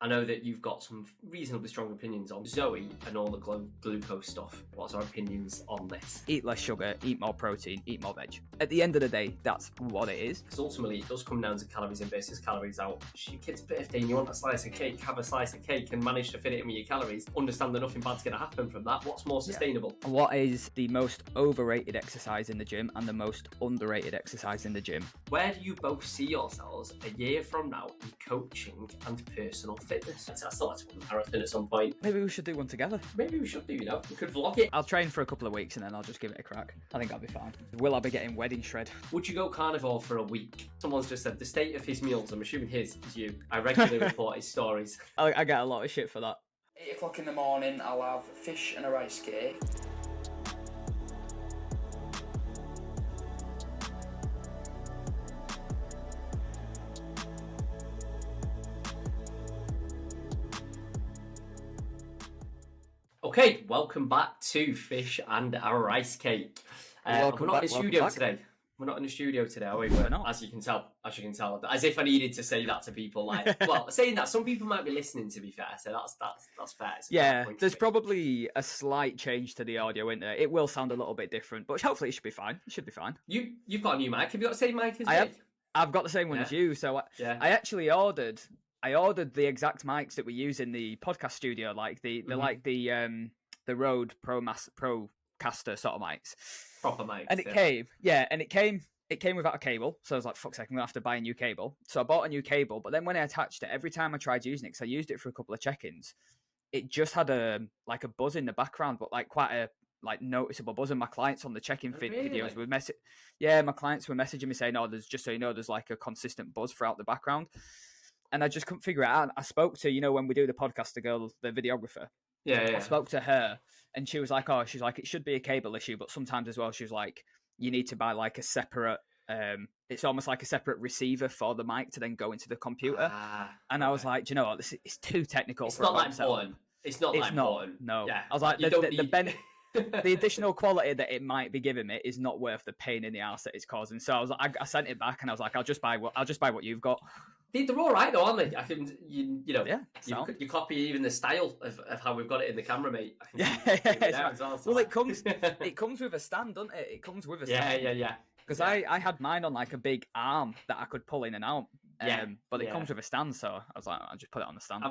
I know that you've got some reasonably strong opinions on Zoe and all the glucose stuff. What's our opinions on this? Eat less sugar, eat more protein, eat more veg. At the end of the day, that's what it is. Because ultimately, it does come down to calories in versus calories out. It's your kid's birthday and you want a slice of cake, have a slice of cake and manage to fit it in with your calories. Understand that nothing bad's going to happen from that. What's more sustainable? Yeah. What is the most overrated exercise in the gym and the most underrated exercise in the gym? Where do you both see yourselves a year from now in coaching and personal fitness? I still like to run a marathon at some point. Maybe we should do one together. Maybe we should do, you know. We could vlog it. I'll train for a couple of weeks and then I'll just give it a crack. I think I'll be fine. Will I be getting wedding shred? Would you go carnivore for a week? Someone's just said the state of his meals. I'm assuming his is you. I regularly report his stories. I get a lot of shit for that. 8 o'clock in the morning, I'll have fish and a rice cake. Okay, welcome back to Fish and a Rice Cake. We're not in the studio today. We're not in the studio today, are we? We're not. As you can tell, as if I needed to say that to people. Like, well, saying that, some people might be listening. To be fair, so that's fair. Yeah, there's probably a slight change to the audio, isn't there? It will sound a little bit different, but hopefully it should be fine. It should be fine. You've got a new mic. Have you got the same mic as me? I've got the same one as you. So I actually ordered the exact mics that we use in the podcast studio, like the Rode Procaster sort of mics. Proper mics. And it came without a cable. So I was like, fuck's sake, I'm gonna have to buy a new cable. So I bought a new cable, but then when I attached it, every time I tried using it, because I used it for a couple of check-ins, it just had a buzz in the background, but like quite a noticeable buzz. And my clients on the check-in videos were my clients were messaging me saying, "Oh, there's just so you know, there's like a consistent buzz throughout the background." And I just couldn't figure it out. I spoke to, when we do the podcast, the girl, the videographer. Yeah. I spoke to her and she was like, it should be a cable issue, but sometimes as well, she was like, you need to buy like a separate, it's almost like a separate receiver for the mic to then go into the computer. I was like, do you know what? This is too technical. It's not that important. It's not that important. No. Yeah. I was like, the additional quality that it might be giving me is not worth the pain in the ass that it's causing. So I was like, I sent it back and I was like, I'll just buy what you've got. They're all right though, aren't they? I can, you copy even the style of how we've got it in the camera, mate. Well, it comes with a stand, doesn't it? It comes with a stand. Yeah. Because I had mine on like a big arm that I could pull in and out. But it comes with a stand, so I was like, I'll just put it on the stand.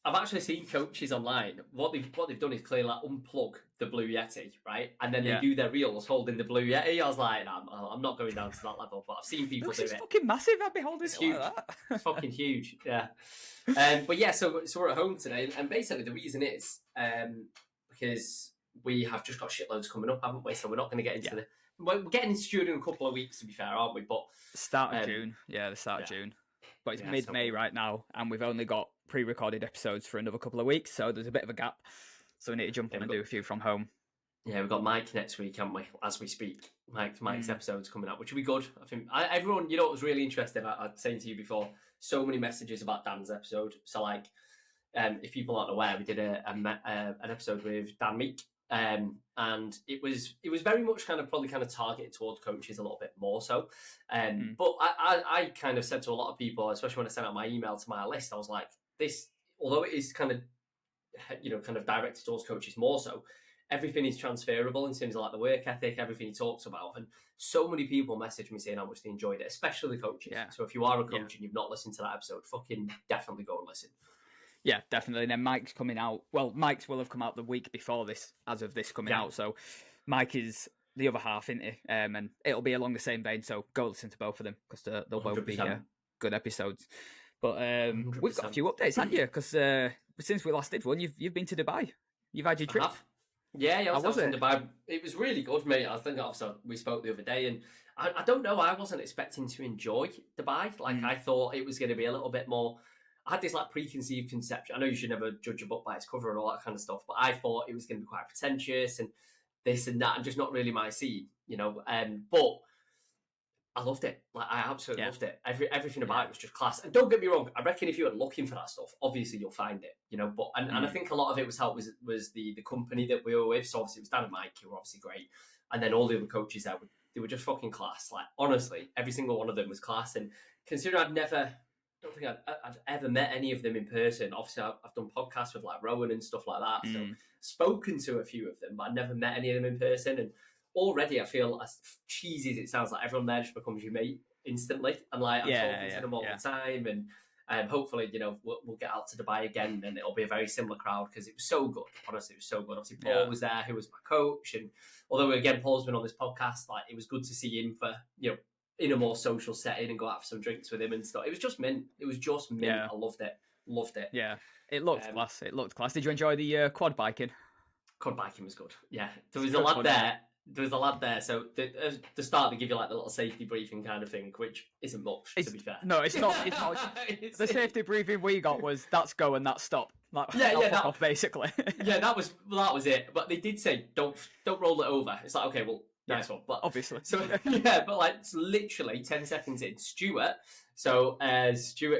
I've actually seen coaches online. What they've done is clearly like unplug the Blue Yeti, right? And then they do their reels holding the Blue Yeti. I was like, I'm not going down to that level, but I've seen people do it. It's fucking massive. I'd be holding it huge. Like that. It's fucking huge, yeah. But yeah, so we're at home today, and basically the reason is because we have just got shitloads coming up, haven't we? So we're not going to get into we're getting into studio in a couple of weeks, to be fair, aren't we? But start of June, the start of June. But it's mid-May right now, and we've only got pre-recorded episodes for another couple of weeks, so there's a bit of a gap. So we need to jump on and do a few from home. Yeah, we've got Mike next week, haven't we? As we speak, Mike's episode's coming out, which will be good. I think everyone, what was really interesting. I was saying to you before, so many messages about Dan's episode. So like, if people aren't aware, we did an episode with Dan Meek. And it was very much probably targeted towards coaches a little bit more so. But I kind of said to a lot of people, especially when I sent out my email to my list, I was like, this, although it is kind of directed towards coaches more so, everything is transferable in terms of like the work ethic, everything he talks about. And so many people messaged me saying how much they enjoyed it, especially the coaches. Yeah. So if you are a coach and you've not listened to that episode, fucking definitely go and listen. Yeah, definitely. And then Mike's coming out. Well, Mike's will have come out the week before this, as of this coming out. So Mike is the other half, isn't he? And it'll be along the same vein. So go listen to both of them because they'll both be good episodes. But we've got a few updates, haven't you? Because since we last did one, you've been to Dubai. You've had your trip. Yeah, I was in Dubai. It was really good, mate. I think also we spoke the other day, and I don't know. I wasn't expecting to enjoy Dubai. Like I thought it was going to be a little bit more. I had this like preconceived conception. I know you should never judge a book by its cover and all that kind of stuff, but I thought it was going to be quite pretentious and this and that, and just not really my scene, But I loved it. Like I absolutely loved it. Everything about it was just class. And don't get me wrong, I reckon if you were looking for that stuff, obviously you'll find it, But and I think a lot of it was helped was the company that we were with. So obviously it was Dan and Mike, who were obviously great, and then all the other coaches there they were just fucking class. Like honestly, every single one of them was class. And considering I'd never don't think I'd ever met any of them in person. Obviously, I've done podcasts with like Rowan and stuff like that. So spoken to a few of them, but I've never met any of them in person. And already I feel, as cheesy as it sounds, like everyone there just becomes your mate instantly. And like I'm talking to them all the time. And hopefully, we'll get out to Dubai again, and it'll be a very similar crowd because it was so good. Honestly, it was so good. Obviously, Paul was there, who was my coach. And although, again, Paul's been on this podcast, like it was good to see him for, in a more social setting and go out for some drinks with him and stuff. It was just mint. Yeah. I loved it. Yeah, it looked class. It looked class. Did you enjoy the quad biking? Quad biking was good. Yeah, there was a lad there. So at the start they give you like the little safety briefing kind of thing, which isn't much, to be fair. No, it's not. It's not. The safety briefing we got was that's go and that's stop. Like, off, basically. Yeah, that was it. But they did say don't roll it over. It's like, okay, well. Nice one, but obviously. So but like it's literally 10 seconds in. Stuart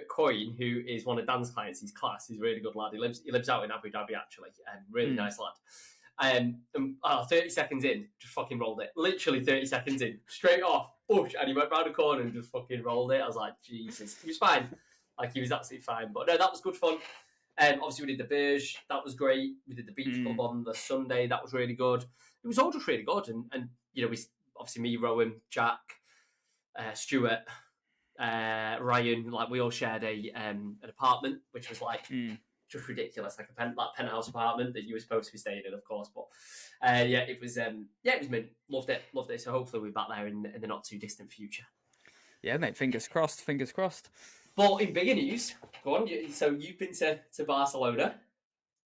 Coyne, who is one of Dan's clients, he's class. He's a really good lad. He lives out in Abu Dhabi actually, and really nice lad. 30 seconds in, just fucking rolled it. Literally 30 seconds in, straight off, push, and he went round the corner and just fucking rolled it. I was like, Jesus, he was fine. Like he was absolutely fine. But no, that was good fun. Obviously we did the Burj, that was great. We did the beach club on the Sunday, that was really good. It was all just really good, and we obviously me, Rowan, Jack, Stuart, Ryan, like we all shared an apartment, which was like just ridiculous, like that penthouse apartment that you were supposed to be staying in, of course. But it was mint. Loved it. So hopefully we're back there in the not too distant future. Yeah, mate. Fingers crossed. But in bigger news, go on. So you've been to Barcelona.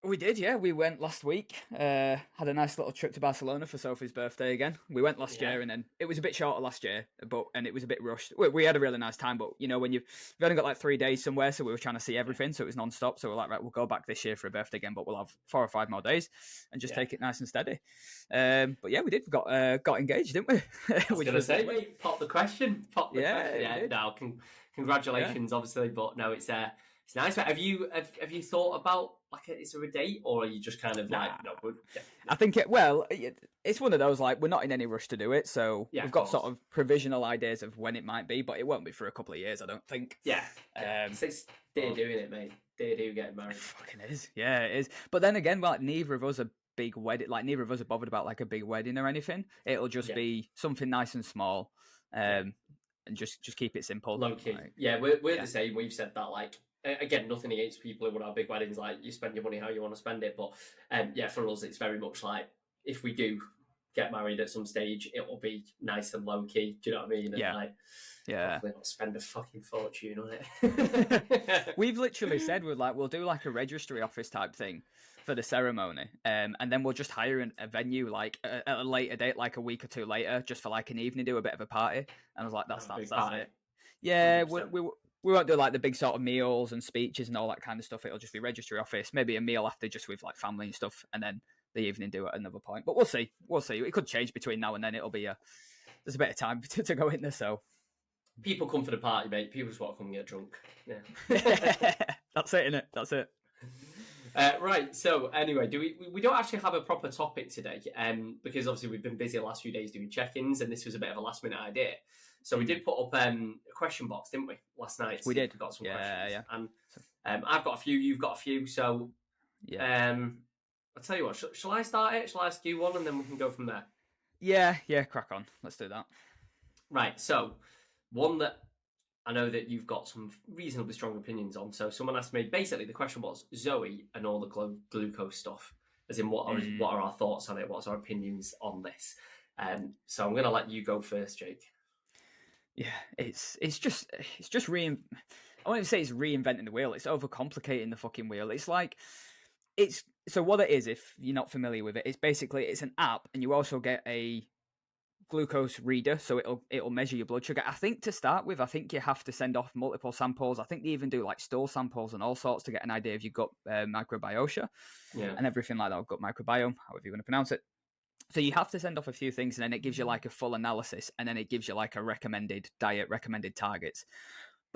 We did, yeah. We went last week. Had a nice little trip to Barcelona for Sophie's birthday again. We went last year, and then it was a bit shorter last year, and it was a bit rushed. We had a really nice time, but when you've only got like 3 days somewhere, so we were trying to see everything, so it was non-stop. So we're like, right, we'll go back this year for a birthday again, but we'll have 4 or 5 more days and just take it nice and steady. But yeah, we did. We got engaged, didn't we? I was going to say, mate, pop the question. Yeah. Now, congratulations, obviously, but no, it's nice. Have you thought about is there a date, or are you just kind of like no? I think it's one of those like we're not in any rush to do it, so we've got sort of provisional ideas of when it might be, but it won't be for a couple of years, I don't think. Yeah. It's day doing it, mate. Day getting married. It fucking is. Yeah, it is. But then again, like neither of us are big wedding. Like neither of us are bothered about like a big wedding or anything. It'll just be something nice and small, and just keep it simple. Low key. Like, we're the same. We've said that like. Again, nothing against people who would have big weddings. Like you spend your money how you want to spend it, but for us, it's very much like if we do get married at some stage, it will be nice and low key. Do you know what I mean? And hopefully not spend a fucking fortune on it. We've literally said we'll do like a registry office type thing for the ceremony, and then we'll just hire a venue like at a later date, like a week or 2 later, just for like an evening, do a bit of a party. And I was like, that's it. Yeah, we won't do like the big sort of meals and speeches and all that kind of stuff. It'll just be registry office, maybe a meal after just with like family and stuff, and then the evening do at another point. But we'll see. It could change between now and then. It'll be there's a bit of time to go in there. So people come for the party, mate. People just want to come and get drunk. Yeah, that's it, innit? That's it. Right. So anyway, we don't actually have a proper topic today, because obviously we've been busy the last few days doing check-ins, and this was a bit of a last-minute idea. So we did put up a question box, didn't we, last night? We did. We got some questions. Yeah. And I've got a few, you've got a few. So I'll tell you what, shall I start it? Shall I ask you one and then we can go from there? Yeah, crack on. Let's do that. Right, so one that I know that you've got some reasonably strong opinions on. So someone asked me, basically the question was Zoe and all the glucose stuff, as in what are our thoughts on it? What's our opinions on this? So I'm going to let you go first, Jake. Yeah, it's just I won't even say it's reinventing the wheel. It's overcomplicating the fucking wheel. It's like so what it is, if you're not familiar with it, it's an app, and you also get a glucose reader, so it'll measure your blood sugar. I think to start with, you have to send off multiple samples. I think they even do like stool samples and all sorts to get an idea of your gut microbiota and everything like that, gut microbiome, however you want to pronounce it. So you have to send off a few things, and then it gives you like a full analysis, and then it gives you like a recommended diet, recommended targets.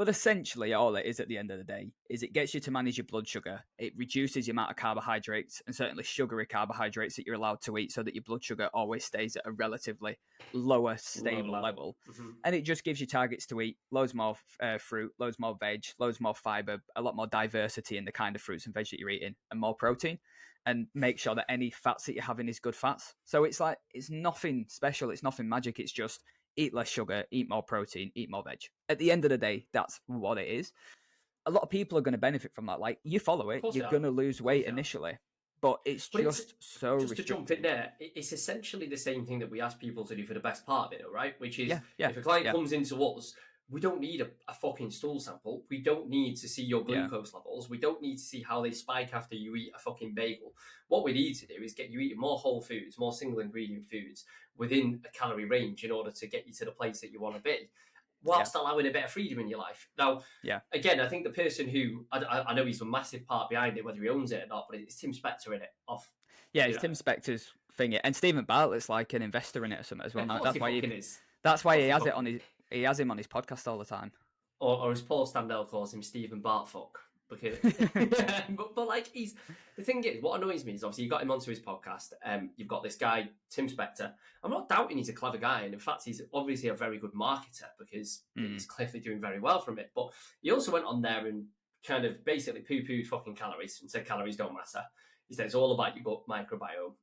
But essentially, all it is at the end of the day is it gets you to manage your blood sugar. It reduces the amount of carbohydrates and certainly sugary carbohydrates that you're allowed to eat so that your blood sugar always stays at a relatively lower, stable level. And it just gives you targets to eat loads more fruit, loads more veg, loads more fiber, a lot more diversity in the kind of fruits and veg that you're eating, and more protein. And make sure that any fats that you're having is good fats. So it's like, it's nothing special. It's nothing magic. It's just eat less sugar, eat more protein, eat more veg. At the end of the day, that's what it is. A lot of people are going to benefit from that. Like, you follow it, you're going to lose weight initially, but it's just so just to jump in there, it's essentially the same thing that we ask people to do for the best part of it, right? Which is, if a client comes into us, we don't need a fucking stool sample. We don't need to see your glucose levels. We don't need to see how they spike after you eat a fucking bagel. What we need to do is get you eating more whole foods, more single ingredient foods within a calorie range in order to get you to the place that you want to be, whilst allowing a bit of freedom in your life. Now, again, I think the person who, I know he's a massive part behind it, whether he owns it or not, but it's Tim Spector in it. It's Tim Spector's thing. And Stephen Bartlett's like an investor in it or something as well. That's why he has it on his... He has him on his podcast all the time. Or as Paul Standell calls him, Stephen Bartfuck. Because, but like, the thing is, what annoys me is obviously you got him onto his podcast. You've got this guy, Tim Spector. I'm not doubting he's a clever guy. And in fact, he's obviously a very good marketer because he's clearly doing very well from it. But he also went on there and kind of basically poo-pooed fucking calories and said calories don't matter. He said it's all about your gut microbiome.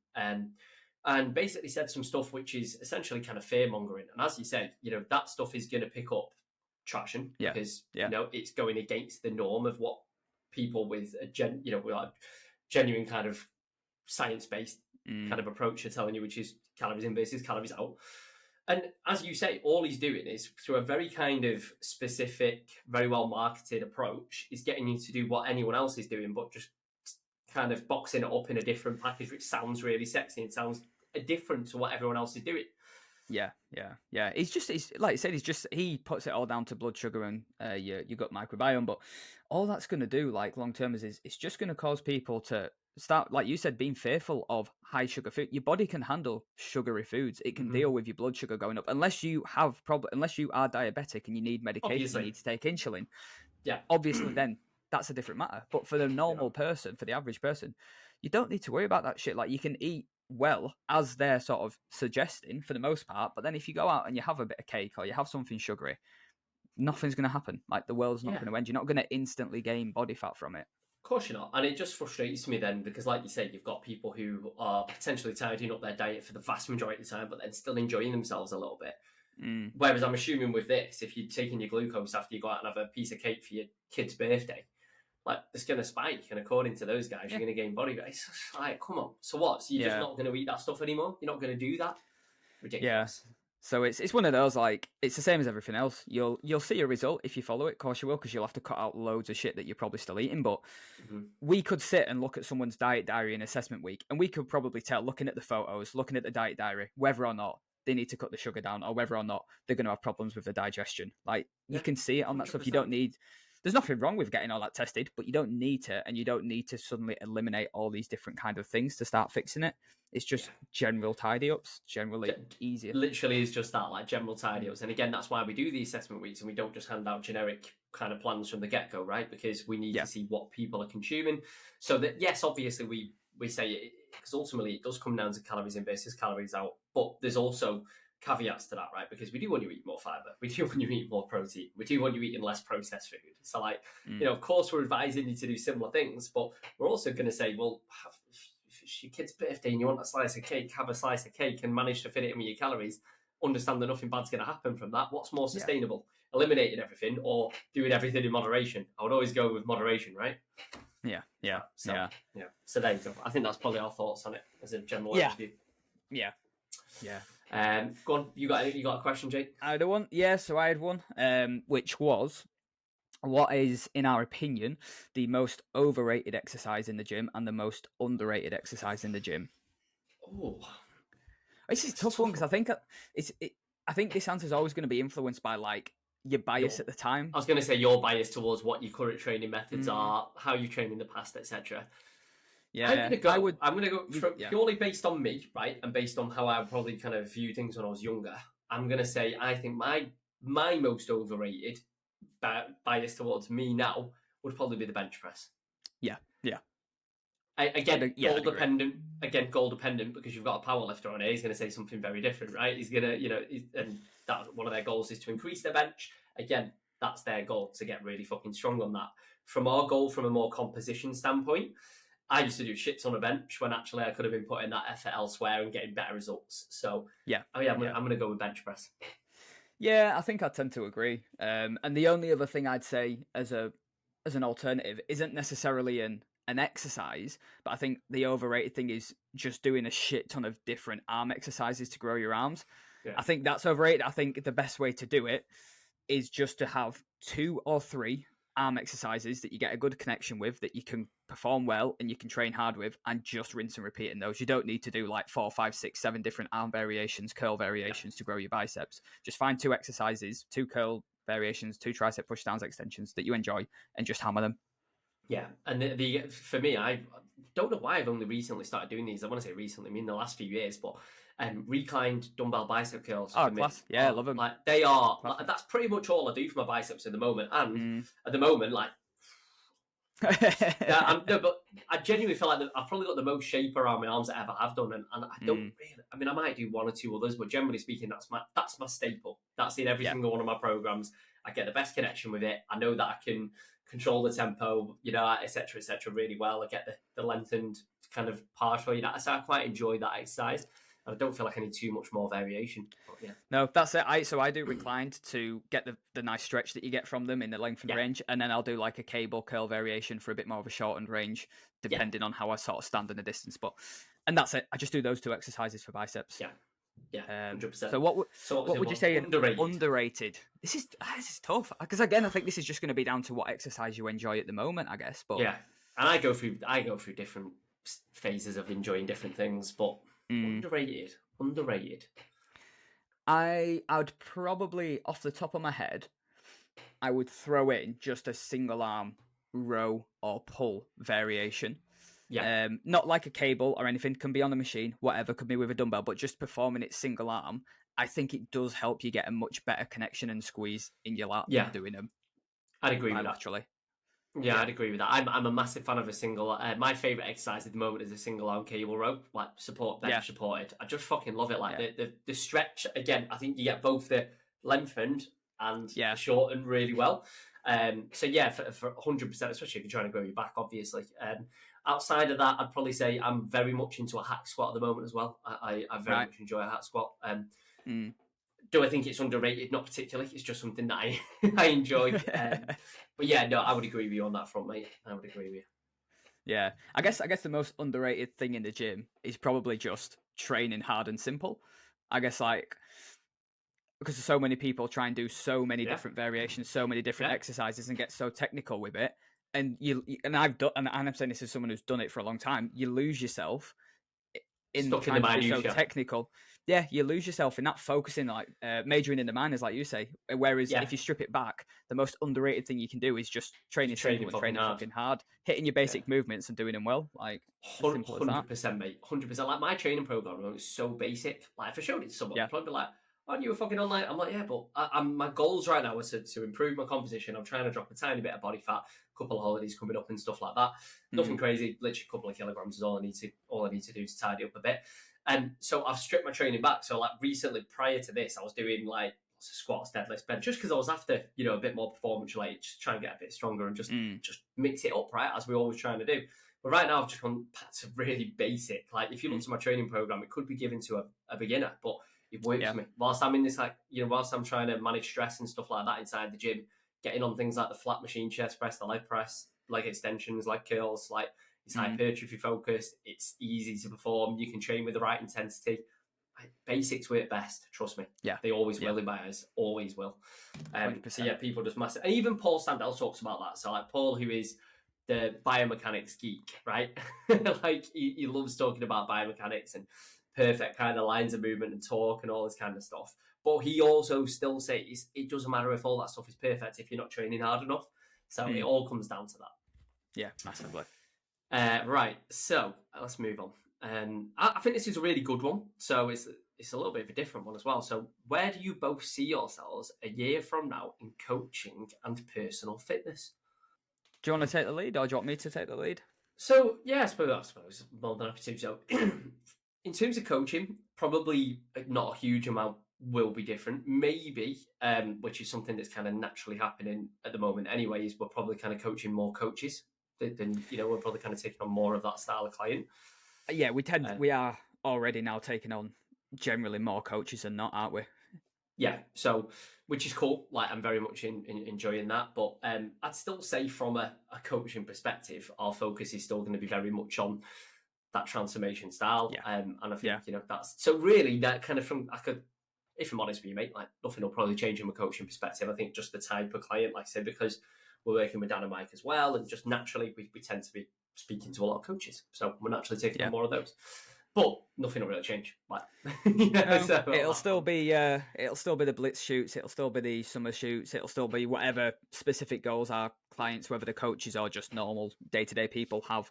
And basically said some stuff which is essentially kind of fear-mongering. And as you said, that stuff is going to pick up traction because, it's going against the norm of what people with a genuine kind of science-based kind of approach are telling you, which is calories in versus calories out. And as you say, all he's doing is, through a very kind of specific, very well-marketed approach, is getting you to do what anyone else is doing, but just kind of boxing it up in a different package, which sounds really sexy and sounds different to what everyone else is doing. Yeah. He's like you said, he puts it all down to blood sugar and your gut microbiome. But all that's going to do, like long term, is it's just going to cause people to start, like you said, being fearful of high sugar food. Your body can handle sugary foods. It can deal with your blood sugar going up, unless you are diabetic and you need medication, you need to take insulin. Yeah, obviously, then that's a different matter. But for the normal person, for the average person, you don't need to worry about that shit. Like, you can eat well, as they're sort of suggesting for the most part, but then if you go out and you have a bit of cake or you have something sugary, nothing's going to happen. Like, the world's not going to end. You're not going to instantly gain body fat from it. Of course you're not. And it just frustrates me then, because like you said, you've got people who are potentially tidying up their diet for the vast majority of the time, but then still enjoying themselves a little bit. Whereas I'm assuming with this, if you're taking your glucose after you go out and have a piece of cake for your kid's birthday, like, it's going to spike, and according to those guys, you're going to gain body weight. It's like, come on. So what? So you're just not going to eat that stuff anymore? You're not going to do that? Ridiculous. Yeah. So it's one of those, like, it's the same as everything else. You'll see a result if you follow it. Of course you will, because you'll have to cut out loads of shit that you're probably still eating. But we could sit and look at someone's diet diary and assessment week, and we could probably tell, looking at the photos, looking at the diet diary, whether or not they need to cut the sugar down, or whether or not they're going to have problems with the digestion. Like, you can see it on that 100%. Stuff. You don't need... There's nothing wrong with getting all that tested, but you don't need to, and you don't need to suddenly eliminate all these different kind of things to start fixing it. It's just general tidy-ups, generally easier. Literally is just that, like general tidy-ups. And again, that's why we do the assessment weeks, and we don't just hand out generic kind of plans from the get-go, right? Because we need to see what people are consuming. So that, yes, obviously we say it, because ultimately it does come down to calories in versus calories out, but there's also caveats to that, right? Because we do want you to eat more fiber, we do want you to eat more protein, we do want you eating less processed food. So, like, of course we're advising you to do similar things, but we're also going to say, well, if it's your kid's birthday and you want a slice of cake, have a slice of cake and manage to fit it in with your calories. Understand that nothing bad's going to happen from that. What's more sustainable? Eliminating everything or doing everything in moderation? I would always go with moderation, right? So there you go. I think that's probably our thoughts on it as a general overview. Go on. You got a question, Jake? I had one. Yeah, so I had one, which was, what is, in our opinion, the most overrated exercise in the gym and the most underrated exercise in the gym? Oh, this is a tough one, because I think this answer is always going to be influenced by, like, your bias at the time. I was going to say your bias towards what your current training methods are, how you trained in the past, etc. Yeah, I'm gonna go purely based on me, right, and based on how I probably kind of view things when I was younger. I'm gonna say I think my most overrated, biased towards me now would probably be the bench press. Yeah. Again, Yeah, goal dependent. Again, goal dependent because you've got a power lifter on it. He's going to say something very different, right? He's going to, and that one of their goals is to increase their bench. Again, that's their goal, to get really fucking strong on that. From our goal, from a more composition standpoint, I used to do shits on a bench when actually I could have been putting that effort elsewhere and getting better results. So I'm going to go with bench press. Yeah, I think I tend to agree. And the only other thing I'd say as an alternative isn't necessarily an exercise, but I think the overrated thing is just doing a shit ton of different arm exercises to grow your arms. Yeah. I think that's overrated. I think the best way to do it is just to have 2 or 3 arm exercises that you get a good connection with, that you can perform well and you can train hard with, and just rinse and repeat in those. You don't need to do like 4, 5, 6, 7 different arm variations, curl variations to grow your biceps. Just find 2 exercises, 2 curl variations, 2 tricep push downs extensions that you enjoy, and just hammer them. Yeah, and the for me, I don't know why I've only recently started doing these. I want to say recently, I mean the last few years, but reclined dumbbell bicep curls. Oh, class! Yeah, I love them. Like they are. Like, that's pretty much all I do for my biceps at the moment. And at the moment, like, but I genuinely feel like I've probably got the most shape around my arms I ever have done, and I don't really. I mean, I might do 1 or 2 others, but generally speaking, that's my staple. That's in every single one of my programs. I get the best connection with it. I know that I can control the tempo, etc., really well. I get the lengthened kind of partial, so I quite enjoy that exercise. And I don't feel like I need too much more variation. But yeah. No, that's it. I do reclined to get the nice stretch that you get from them in the lengthened range, and then I'll do like a cable curl variation for a bit more of a shortened range, depending on how I sort of stand in the distance. And that's it. I just do those 2 exercises for biceps. Yeah, 100%. So what would you say underrated? This is tough, because again, I think this is just going to be down to what exercise you enjoy at the moment, I guess. But yeah, and I go through different phases of enjoying different things, but underrated. I would probably, off the top of my head, I would throw in just a single arm row or pull variation. Yeah. Not like a cable or anything, can be on a machine, whatever, could be with a dumbbell, but just performing it single arm, I think it does help you get a much better connection and squeeze in your lat than doing them. I'd agree with that. Actually. Yeah, I'd agree with that. I'm a massive fan of a single. My favorite exercise at the moment is a single arm cable row, like bench supported. I just fucking love it. Like the stretch again. I think you get both the lengthened and shortened really well. So yeah, for 100%, especially if you're trying to grow your back, obviously. Outside of that, I'd probably say I'm very much into a hack squat at the moment as well. I very much enjoy a hack squat. Do I think it's underrated? Not particularly. It's just something that I enjoy. But yeah, no, I would agree with you on that front, mate. I would agree with you. Yeah, I guess the most underrated thing in the gym is probably just training hard and simple. I guess because so many people try and do so many different variations, so many different exercises, and get so technical with it. And I've done, and I'm saying this as someone who's done it for a long time. You lose yourself in trying to be so technical. Yeah, you lose yourself in that focusing, like majoring in the minors, like you say. Whereas if you strip it back, the most underrated thing you can do is just training simple and training fucking hard, hitting your basic movements and doing them well. Like 100%, mate. 100%. Like my training program is so basic. Like if I showed it to someone, I'd probably be like, "Aren't you fucking online?" I'm like, "Yeah, but my goals right now are to improve my composition. I'm trying to drop a tiny bit of body fat. A couple of holidays coming up and stuff like that. Nothing crazy. Literally a couple of kilograms is all I need to do to tidy up a bit." And so I've stripped my training back. So like recently, prior to this, I was doing like squats, deadlifts, bench, just because I was after a bit more performance related, just trying to get a bit stronger and just mix it up, right, as we're always trying to do. But right now, I've just gone back to really basic. Like if you look to my training program, it could be given to a beginner, but it works for me. Whilst I'm in this, whilst I'm trying to manage stress and stuff like that inside the gym, getting on things like the flat machine chest press, the leg press, leg extensions, leg curls, like it's hypertrophy focused. It's easy to perform. You can train with the right intensity. Basics work best. Trust me. Yeah, they always will in my eyes. Always will. So yeah, people just massive. And even Paul Sandell talks about that. So like Paul, who is the biomechanics geek, right? Like he loves talking about biomechanics and perfect kind of lines of movement and torque and all this kind of stuff. But he also still says it doesn't matter if all that stuff is perfect if you're not training hard enough. So it all comes down to that. Yeah, massively. Right, so let's move on. I think this is a really good one. So it's a little bit of a different one as well. So where do you both see yourselves a year from now in coaching and personal fitness? Do you want to take the lead, or do you want me to take the lead? So yeah, I suppose more than happy to. So in terms of coaching, probably not a huge amount will be different. Maybe, which is something that's kind of naturally happening at the moment anyway, is we're probably kind of coaching more coaches than we're probably kind of taking on more of that style of client. Yeah, we are already now taking on generally more coaches than not, aren't we? Yeah, so which is cool. Like I'm very much enjoying that. But I'd still say from a coaching perspective, our focus is still going to be very much on that transformation style. Yeah. And I think that's so really that kind of if I'm honest with you, mate, like nothing will probably change from a coaching perspective. I think just the type of client, like I said, because we're working with Dan and Mike as well, and just naturally we tend to be speaking to a lot of coaches, so we're naturally taking on more of those. But nothing will really change. Like, so it'll still be the blitz shoots, it'll still be the summer shoots, it'll still be whatever specific goals our clients, whether the coaches or just normal day-to-day people have.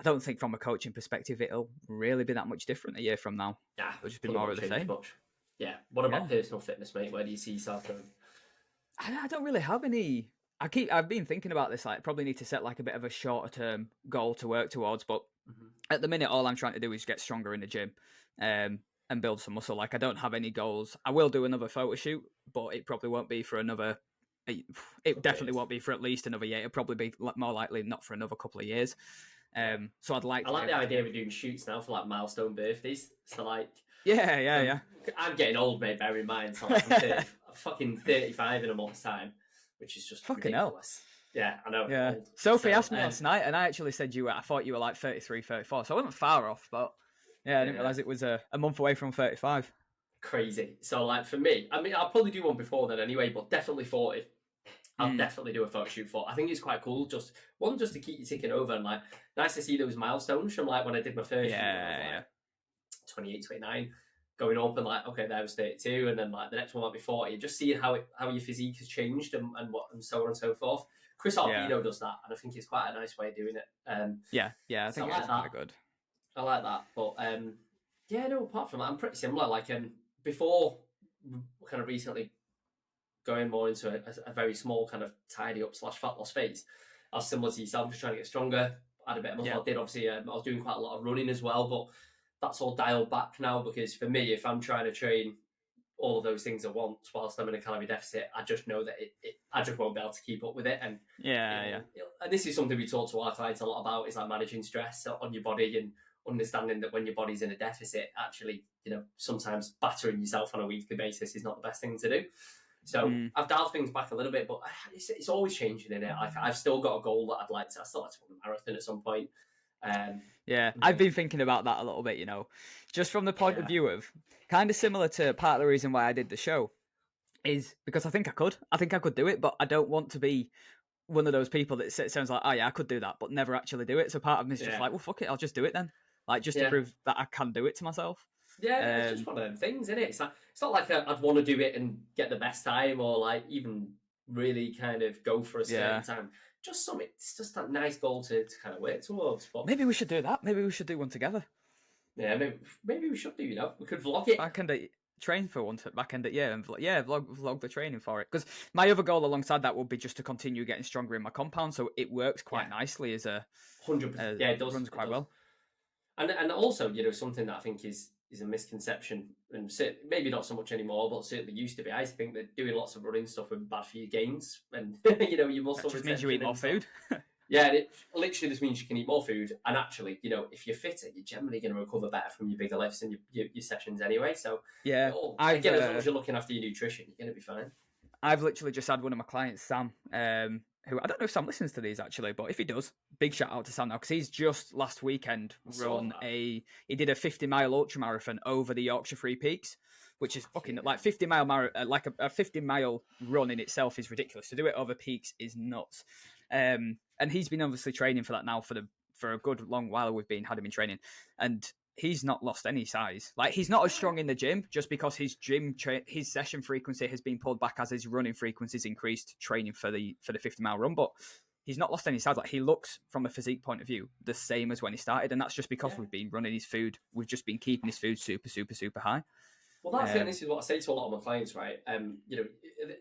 I don't think from a coaching perspective it'll really be that much different a year from now. Yeah, it'll just be more of the same. Much. Yeah. What about personal fitness, mate? Where do you see yourself going? I don't really have any. I've been thinking about this. Like, probably need to set like a bit of a shorter term goal to work towards. But at the minute, all I'm trying to do is get stronger in the gym, and build some muscle. Like, I don't have any goals. I will do another photo shoot, but it probably won't be for another. It definitely won't be for at least another year. It'll probably be more likely not for another couple of years. So I'd like. I like the idea of doing shoots now for like milestone birthdays. So like. Yeah. I'm getting old, mate. Bear in mind, so like I'm fucking 35 in a month's time, which is just fucking ridiculous. Hell. Yeah, I know. Yeah. Sophie asked me last night, and I actually said I thought you were like 33, 34. So I wasn't far off, but I didn't realize it was a month away from 35. Crazy. So like for me, I mean, I'll probably do one before then anyway, but definitely 40. I'll definitely do a photo shoot for. I think it's quite cool. Just to keep you ticking over, and like nice to see those milestones from like when I did my first shoot. Like, 28, 29, going up and like, okay, there was 32, and then like the next one might be 40. Just seeing how your physique has changed and so on and so forth. Chris Alpino does that, and I think it's quite a nice way of doing it. I think it's quite good. I like that, but apart from that, I'm pretty similar. Like before, kind of recently going more into a very small kind of tidy up / fat loss phase. I was similar to yourself, just trying to get stronger. I had a bit of muscle. I did obviously. I was doing quite a lot of running as well, but that's all dialed back now because for me, if I'm trying to train all of those things at once whilst I'm in a calorie deficit, I just know that I just won't be able to keep up with it. And and this is something we talk to our clients a lot about, is like managing stress on your body and understanding that when your body's in a deficit, actually, sometimes battering yourself on a weekly basis is not the best thing to do. So I've dialed things back a little bit, but it's always changing in it. Like I've still got a goal that I still like to run a marathon at some point. I've been thinking about that a little bit, just from the point of view of kind of similar to part of the reason why I did the show is because I think I could do it, but I don't want to be one of those people that sounds like, oh yeah, I could do that, but never actually do it. So part of me is just like, well, fuck it, I'll just do it then. Like just to prove that I can do it to myself. Yeah, it's just one of them things, isn't it? It's not like I'd want to do it and get the best time or like even really kind of go for a certain time. Just something. It's just that nice goal to kind of work towards. But maybe we should do that. Maybe we should do one together. Yeah, maybe we should do. We could vlog it. I can train for one back end and vlog the training for it. Because my other goal alongside that would be just to continue getting stronger in my compound. So it works quite nicely as a 100%. Yeah, it does. Runs quite well. And also, something that I think is a misconception, and maybe not so much anymore, but certainly used to be. I used to think that doing lots of running stuff would be bad for your gains and your muscle. That just means you eat more food. Yeah, and it literally just means you can eat more food, and actually, if you're fitter, you're generally going to recover better from your bigger lifts and your sessions anyway. So yeah, as long as you're looking after your nutrition, you're going to be fine. I've literally just had one of my clients, Sam, who I don't know if Sam listens to these actually, but if he does, big shout out to Sam now, because he's just last weekend he did a 50-mile ultra marathon over the Yorkshire Three Peaks, which is fucking like 50-mile like a 50-mile run in itself is ridiculous. To do it over peaks is nuts. And he's been obviously training for that now for a good long while. Had him in training, and he's not lost any size. Like he's not as strong in the gym just because his his session frequency has been pulled back as his running frequency's increased, training for the 50-mile run. But he's not lost any size. Like he looks from a physique point of view the same as when he started, and that's just because we've been running his food. We've just been keeping his food super, super, super high. Well, that's it. This is what I say to a lot of my clients, right? You know,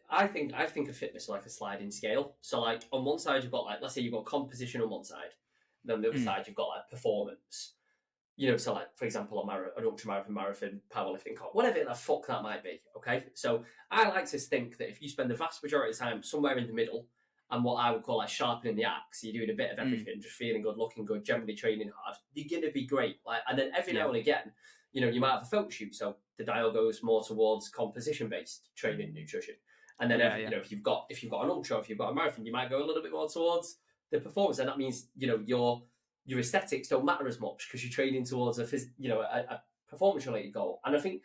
I think of fitness like a sliding scale. So, like on one side, you've got like, let's say you've got composition on one side, and then on the other side, you've got like performance. You know, so like for example, an ultramarathon, marathon, powerlifting, whatever the fuck that might be. Okay, so I like to think that if you spend the vast majority of the time somewhere in the middle, and what I would call like sharpening the axe, you're doing a bit of everything, just feeling good, looking good, generally training hard, you're gonna be great. Like, and then every now and again, you know, you might have a photo shoot, so the dial goes more towards composition based training, nutrition, and then you know, if you've got an ultra, if you've got a marathon, you might go a little bit more towards the performance, and that means, you know, your aesthetics don't matter as much because you're training towards a performance related goal. And I think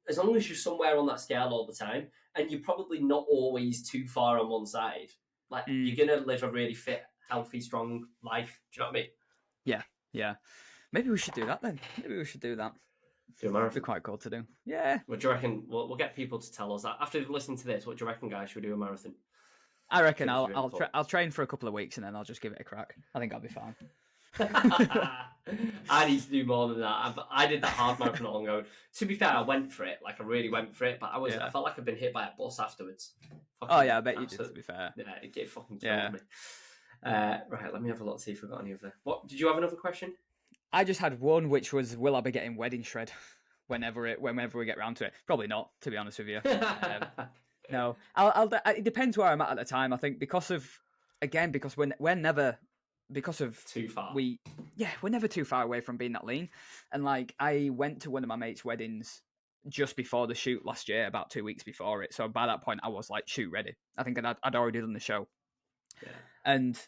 as long as you're somewhere on that scale all the time, and you're probably not always too far on one side, like you're gonna live a really fit, healthy, strong life. Do you know what I mean? Yeah. Maybe we should do that then. Maybe we should do that. Do a marathon. It'd be quite cool to do. Yeah. What do you reckon? We'll get people to tell us that after they've listened to this. What do you reckon, guys? Should we do a marathon? I reckon I'll train for a couple of weeks and then I'll just give it a crack. I think I'll be fine. I need to do more than that. I did that half marathon not long ago. To be fair, I went for it. Like I really went for it, but I felt like I'd been hit by a bus afterwards. Oh yeah, I bet you did. To be fair, yeah, it fucking killed me. Right, let me have a look, see if we've got any of the. What did you have another question? I just had one, which was, will I be getting wedding shred whenever we get round to it? Probably not, to be honest with you. No, it depends where I'm at the time. I think because we're never. Because of too far, we're never too far away from being that lean. And like, I went to one of my mates' weddings just before the shoot last year, about 2 weeks before it. So by that point, I was like shoot ready. I think I'd already done the show, and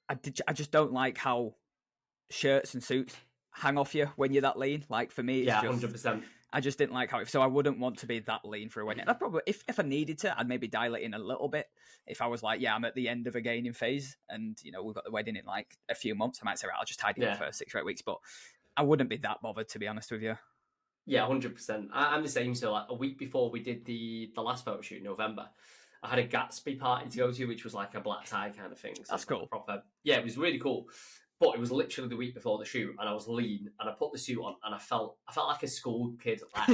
I just don't like how shirts and suits hang off you when you're that lean. Like for me, it's 100%. I just didn't like how so I wouldn't want to be that lean for a wedding. I probably, if I needed to, I'd maybe dial it in a little bit. If I was like, I'm at the end of a gaining phase and, you know, we've got the wedding in like a few months, I might say, right, I'll just tidy up for 6 or 8 weeks. But I wouldn't be that bothered, to be honest with you. Yeah, 100%. I'm the same. So like a week before we did the last photo shoot in November, I had a Gatsby party to go to, which was like a black tie kind of thing. So that's cool. It was really cool. But it was literally the week before the shoot, and I was lean, and I put the suit on, and I felt like a school kid. Like,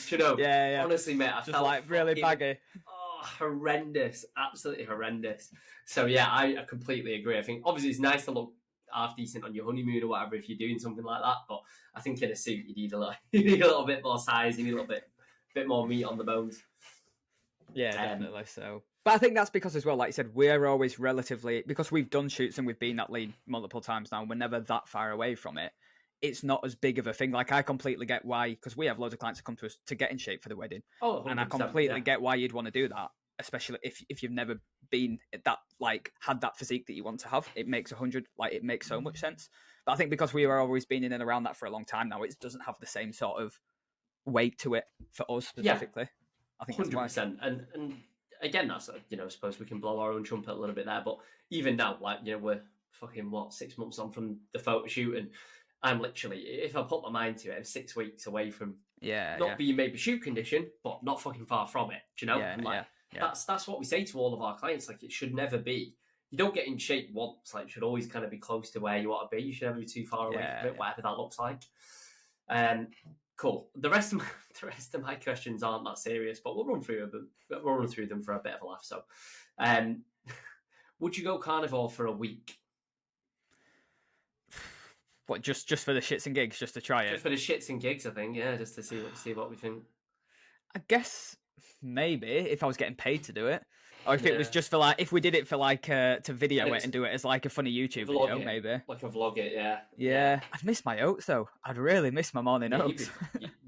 you know, honestly, mate, I felt like really baggy. Oh, horrendous, absolutely horrendous. So yeah, I completely agree. I think obviously it's nice to look half decent on your honeymoon or whatever if you're doing something like that. But I think in a suit you need a little bit more size, you need a little bit more meat on the bones. Yeah, definitely so. But I think that's because as well, like you said, we're always relatively, because we've done shoots and we've been that lean multiple times now, and we're never that far away from it. It's not as big of a thing. Like I completely get why, because we have loads of clients that come to us to get in shape for the wedding. Oh, and I completely get why you'd want to do that, especially if you've never been that, like had that physique that you want to have. It makes it makes so much sense. But I think because we were always been in and around that for a long time now, it doesn't have the same sort of weight to it for us specifically. I think 100%. And again, that's I suppose we can blow our own trumpet a little bit there, but even now, like, you know, we're fucking 6 months on from the photo shoot, and I'm literally, if I put my mind to it, I'm 6 weeks away from being maybe shoot condition, but not fucking far from it. Do you know? That's what we say to all of our clients. Like, it should never be. You don't get in shape once. Like, it should always kind of be close to where you want to be. You should never be too far away from it, whatever that looks like. Cool. The rest of my questions aren't that serious, but we'll run through them. We'll run through them for a bit of a laugh. So, would you go carnivore for a week? What, just for the shits and gigs, just to try it? Just for the shits and gigs, I think. Yeah, just to see what we think. I guess maybe if I was getting paid to do it, or if it was just for like, if we did it for like to video it and do it as like a funny YouTube video, maybe like a vlog it. Yeah. I'd miss my oats though. I'd really miss my morning oats.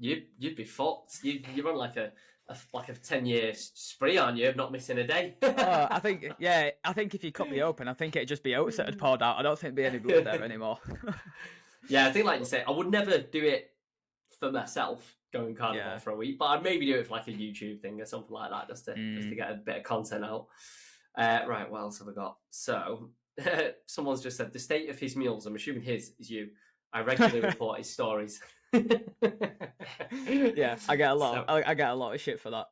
You'd be fucked. You're on like a 10-year spree, aren't you, of not missing a day? I think if you cut me open, I think it'd just be oats that had poured out. I don't think there'd be any blood there anymore. Yeah, I think like you say, I would never do it for myself, going carnivore for a week, but I'd maybe do it for like a YouTube thing or something like that, just to get a bit of content out. Right, what else have I got? So someone's just said the state of his meals, I'm assuming his is you. I regularly report his stories. Yeah, I get a lot. I get a lot of shit for that.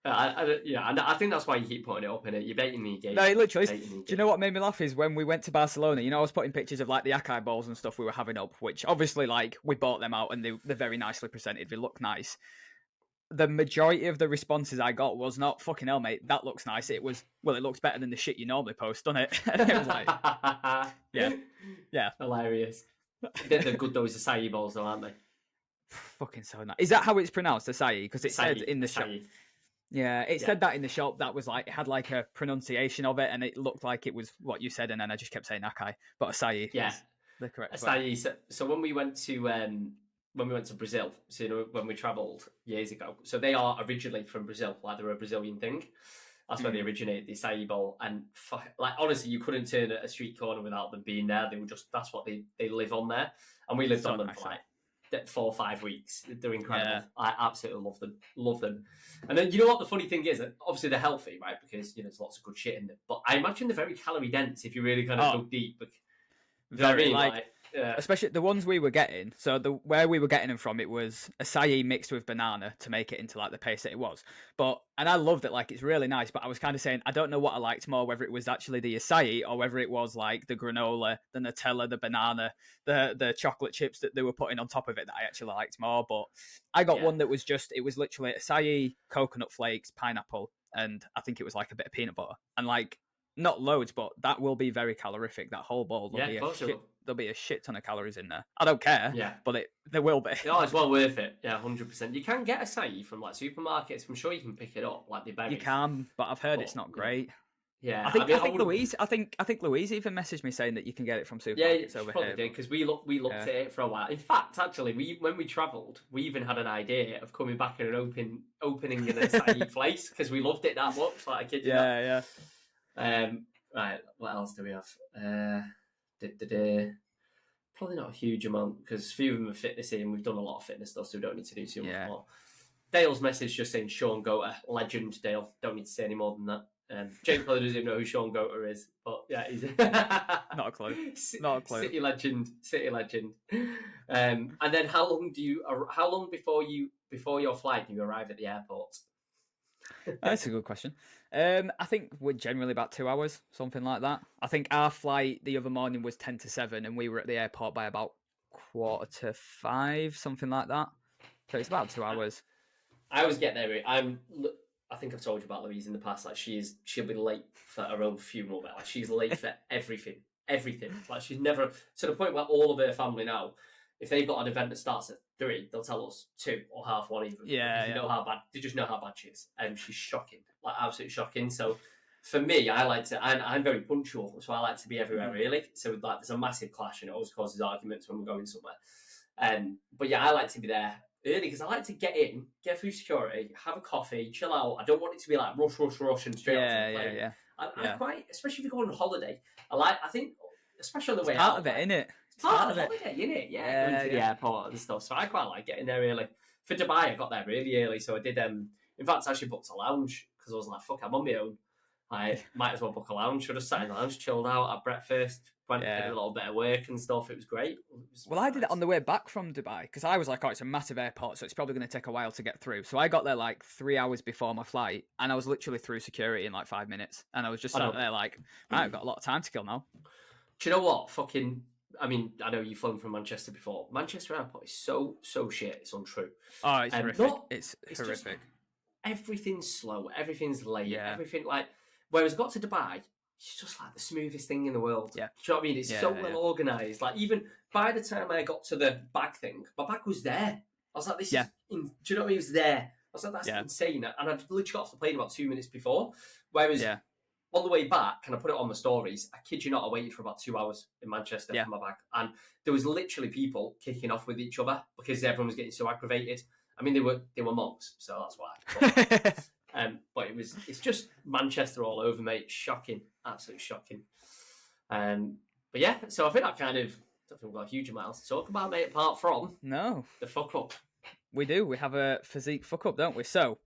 And I think that's why you keep putting it up in it. You're baiting the game. No, it literally is. Do you know what made me laugh is when we went to Barcelona, you know, I was putting pictures of like the acai bowls and stuff we were having up, which obviously like we bought them out and they're very nicely presented. They look nice. the majority of the responses I got was not "fucking hell, mate, that looks nice." It was, "Well, it looks better than the shit you normally post, doesn't it?" And it was like, yeah, Hilarious. They're good, those acai bowls, though, aren't they? fucking so nice. Is that how it's pronounced, acai? Because it said Acai, in the shop. acai. Yeah, it Yeah. said that in the shop. That was like, it had like a pronunciation of it, and it looked like it was what you said, and then I just kept saying acai, but acai Yeah. is the correct way. Acai. So when we went to Brazil, so when we travelled years ago, so they are originally from Brazil, like they're a Brazilian thing. That's where they originated, the acai bowl. And like honestly, you couldn't turn a street corner without them being there. They were just, that's what they live on there, and we lived So on them nice, for like 4 or 5 weeks. They're incredible. Yeah. I absolutely love them. And then you know what the funny thing is? Obviously they're healthy, right? Because there's lots of good shit in them. But I imagine they're very calorie dense if you really kind of dug deep. You know what I mean? Like, yeah. especially the ones we were getting. So where we were getting them from, it was acai mixed with banana to make it into like the paste that it was. And I loved it. Like, it's really nice. But I was kind of saying, I don't know what I liked more, whether it was actually the acai or whether it was like the granola, the Nutella, the banana, the chocolate chips that they were putting on top of it that I actually liked more. But I got one that was it was literally acai, coconut flakes, pineapple, and I think it was like a bit of peanut butter. And like, not loads, but that will be very calorific. That whole bowl. There'll be a shit ton of calories in there. I don't care. But there will be. Oh, it's well worth it. Yeah, 100%. You can get acai from like supermarkets. I'm sure you can pick it up, like the berries. You can, but I've heard it's not great. Yeah, I think Louise. I think Louise even messaged me saying that you can get it from supermarkets over probably here. did, because we looked at it for a while. In fact, actually, when we travelled, we even had an idea of coming back and opening an acai place because we loved it that much. Like, I kid you not. Right, what else do we have? Probably not a huge amount because a few of them are fitnessy and we've done a lot of fitness stuff, so we don't need to do too much more. Dale's message just saying Sean Goater, legend. Dale, don't need to say any more than that. Jake probably doesn't even know who Sean Goater is, but yeah, he's not a clue. Not a clue. City legend. And then how long before your flight do you arrive at the airport? That's a good question. I think we're generally about 2 hours, something like that. I think our flight the other morning was 10 to 7, and we were at the airport by about 4:45, something like that. So it's about 2 hours. I always get there. I think I've told you about Louise in the past. Like, she'll be late for her own funeral. But like, she's late for everything. Like, she's never, to the point where all of her family now, if they've got an event that starts at 3, they'll tell us 2 or 1:30 even. Yeah. Know how bad. They just know how bad she is. She's shocking, like absolutely shocking. So for me, I'm very punctual, so I like to be everywhere really. So like, there's a massive clash, and it always causes arguments when we're going somewhere. But yeah, I like to be there early because I like to get in, get through security, have a coffee, chill out. I don't want it to be like rush and straight off the plane. I quite, especially if you go on holiday. I think, especially on the way out. Part of it, innit? It's part of the holiday, innit? Yeah, going to the airport and stuff. So I quite like getting there early. For Dubai, I got there really early, so I did. In fact, I actually booked a lounge because I was like, "Fuck, I'm on my own. I might as well book a lounge." Should have sat in the lounge, chilled out, had breakfast, went did a little bit of work and stuff. It was great. I did it on the way back from Dubai because I was like, "Oh, it's a massive airport, so it's probably going to take a while to get through." So I got there like 3 hours before my flight, and I was literally through security in like 5 minutes, and I was just sat there like, "Right, I've got a lot of time to kill now." Do you know what? I mean, I know you've flown from Manchester before. Manchester Airport is so shit. It's untrue. Oh, it's horrific. It's horrific. Everything's slow. Everything's late. Everything like. Whereas I got to Dubai, it's just like the smoothest thing in the world. Yeah. Do you know what I mean? It's so well organised. Like, even by the time I got to the bag thing, my bag was there. I was like, this is. Do you know what I mean? It was there. I was like, that's insane. And I'd literally got off the plane about 2 minutes before. Whereas. On the way back, and I put it on my stories, I kid you not, I waited for about 2 hours in Manchester for my bag. And there was literally people kicking off with each other because everyone was getting so aggravated. I mean, they were monks, so that's why. But it's just Manchester all over, mate. Shocking. Absolutely shocking. But yeah, so I think I don't think we've got a huge amount else to talk about, mate, apart from the fuck up. We do. We have a physique fuck up, don't we? So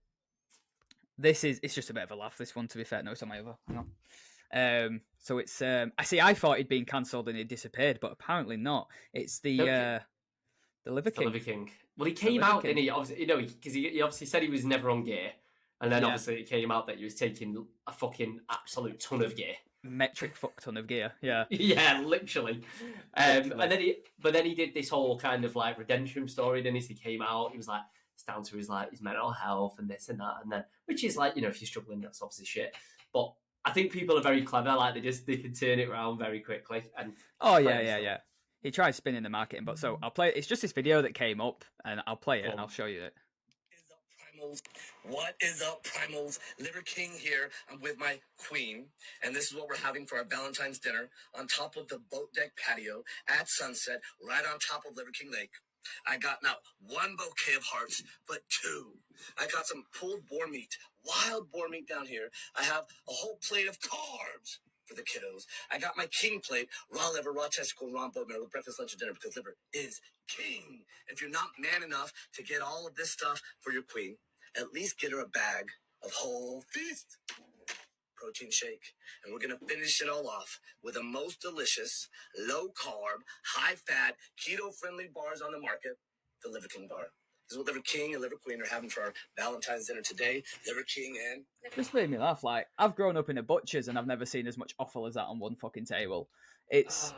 it's just a bit of a laugh, this one, to be fair. No, it's on my other. Hang on. So it's I thought he'd been cancelled and he'd disappeared, but apparently not. It's the Liver King. The Liver King. Well, he came out, didn't he? Obviously, because he obviously said he was never on gear, and then obviously it came out that he was taking a fucking absolute ton of gear. Metric fuck ton of gear. Yeah. Yeah, literally. And then he did this whole kind of like redemption story. Then he came out, he was like, it's down to his mental health and this and that, and then which is like, if you're struggling, that's obviously shit. But I think people are very clever. Like they can turn it around very quickly. And yeah. He tried spinning the marketing, but so I'll play. It's just this video that came up, and I'll play it and I'll show you it. What is up, Primals? Liver King here. I'm with my queen, and this is what we're having for our Valentine's dinner on top of the boat deck patio at sunset, right on top of Liver King Lake. I got not one bouquet of hearts, but two. I got some pulled boar meat, wild boar meat down here. I have a whole plate of carbs for the kiddos. I got my king plate, raw liver, raw testicle, raw bone marrow with breakfast, lunch, and dinner because liver is king. If you're not man enough to get all of this stuff for your queen, at least get her a bag of whole feast protein shake. And we're going to finish it all off with the most delicious, low-carb, high-fat, keto-friendly bars on the market, the Liver King bar. This is what Liver King and Liver Queen are having for our Valentine's dinner today. Liver King and... This made me laugh. Like, I've grown up in a butcher's and I've never seen as much offal as that on one fucking table. It's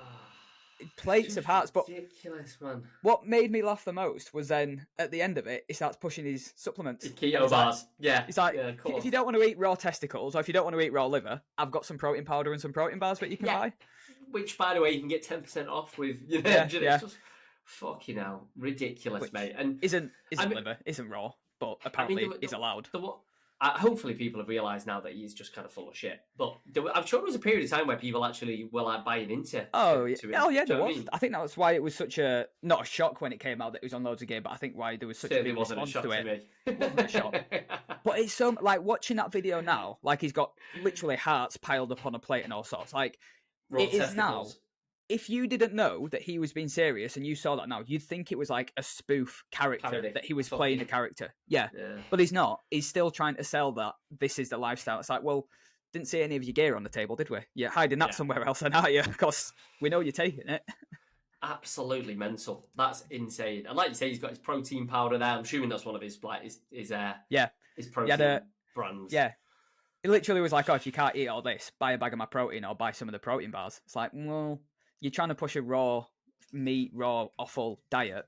plates of hearts, but ridiculous, man. what made me laugh the most was then at the end of it, he starts pushing his supplements. The keto bars. He's like, if you don't want to eat raw testicles or if you don't want to eat raw liver, I've got some protein powder and some protein bars that you can buy. Which, by the way, you can get 10% off with. It's just fucking hell, ridiculous, mate. And isn't liver, isn't raw, but apparently is allowed. Hopefully people have realised now that he's just kind of full of shit. But I'm sure there was a period of time where people actually were like buying into. There was. I think that was why it was such a not a shock when it came out that it was on loads of game, but I think why there was such a big response to it. It wasn't a shock. But it's so like watching that video now, like he's got literally hearts piled up on a plate and all sorts. Like it is now. If you didn't know that he was being serious and you saw that now, you'd think it was like a spoof character that he was playing a character. Yeah, but he's not. He's still trying to sell that this is the lifestyle. It's like, well, didn't see any of your gear on the table, did we? You're hiding that somewhere else, then, aren't you? Because we know you're taking it. Absolutely mental. That's insane. And like you say, he's got his protein powder there. I'm assuming that's one of his his protein brands. Yeah. It literally was like, oh, if you can't eat all this, buy a bag of my protein or buy some of the protein bars. It's like, well, you're trying to push a raw meat, raw offal diet,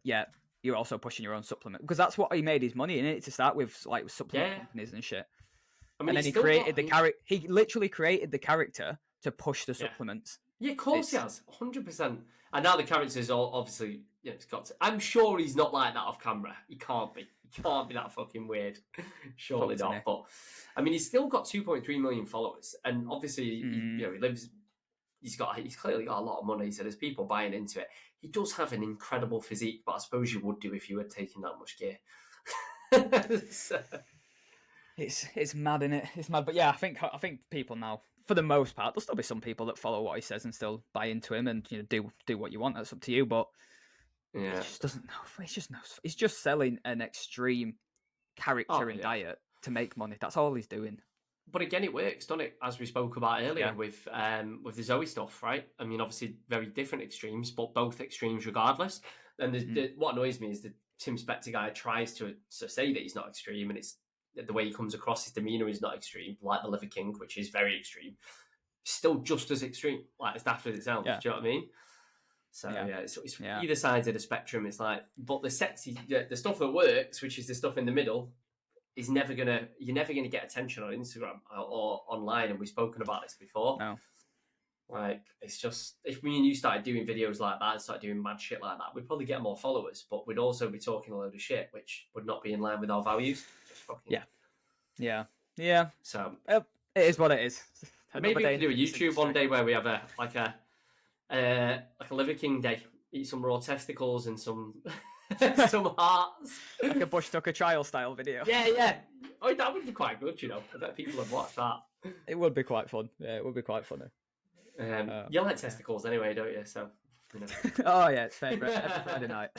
you're also pushing your own supplement. Because that's what he made his money in it to start with, like with supplement companies and shit. I mean, and then he created the character. He literally created the character to push the supplements. Yeah, of course he has, 100%. And now the character's all obviously, it's got to. I'm sure he's not like that off camera. He can't be. He can't be that fucking weird. Surely not. But I mean, he's still got 2.3 million followers, and obviously, he lives. He's clearly got a lot of money, so there's people buying into it. He does have an incredible physique, but I suppose you would do if you were taking that much gear. It's mad, isn't it? It's mad, but yeah, I think people now, for the most part, there'll still be some people that follow what he says and still buy into him and do what you want. That's up to you, but he just doesn't know. He's just selling an extreme character and diet to make money. That's all he's doing. But again, it works, doesn't it? As we spoke about earlier with the Zoe stuff, right? I mean, obviously very different extremes, but both extremes regardless. And what annoys me is that Tim Spector guy tries to say that he's not extreme, and it's the way he comes across, his demeanour is not extreme, like the Liver King, which is very extreme. Still just as extreme, like as daft as it sounds. Do you know what I mean? So it's either sides of the spectrum. It's like, but the sexy, the stuff that works, which is the stuff in the middle, is you're never gonna get attention on Instagram or online, and we've spoken about this before. No. Like, it's just, if me and you started doing videos like that and started doing mad shit like that, we'd probably get more followers, but we'd also be talking a load of shit, which would not be in line with our values. Just fucking... Yeah. So it is what it is. Maybe we can do a YouTube one day where we have a Liver King day. Eat some raw testicles and some some hearts. Like a Bush Tucker trial style video. Yeah. Oh, that would be quite good, I bet people have watched that. It would be quite fun. Yeah, it would be quite funny. You like testicles anyway, don't you? So. Oh yeah, it's favourite every Friday night.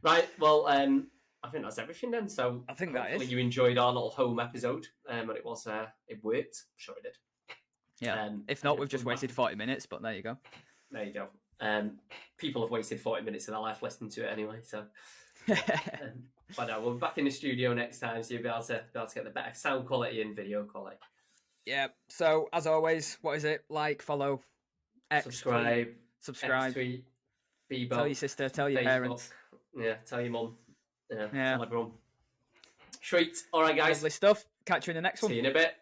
Right. Well, I think that's everything then. So I think that is. You enjoyed our little home episode, and it was it worked. I'm sure it did. Yeah. If not, we've just wasted 40 minutes, but there you go. There you go. People have wasted 40 minutes of their life listening to it anyway. So, but we'll be back in the studio next time, so you'll be able to get the better sound quality and video quality. Yeah. So as always, what is it? Like, follow, subscribe, X, tweet, Bebo, tell your sister, tell your Facebook. parents. Yeah, tell your mum. Yeah. Yeah. Tell everyone. Sweet. All right, guys. Lovely stuff. Catch you in the next one. See you in a bit.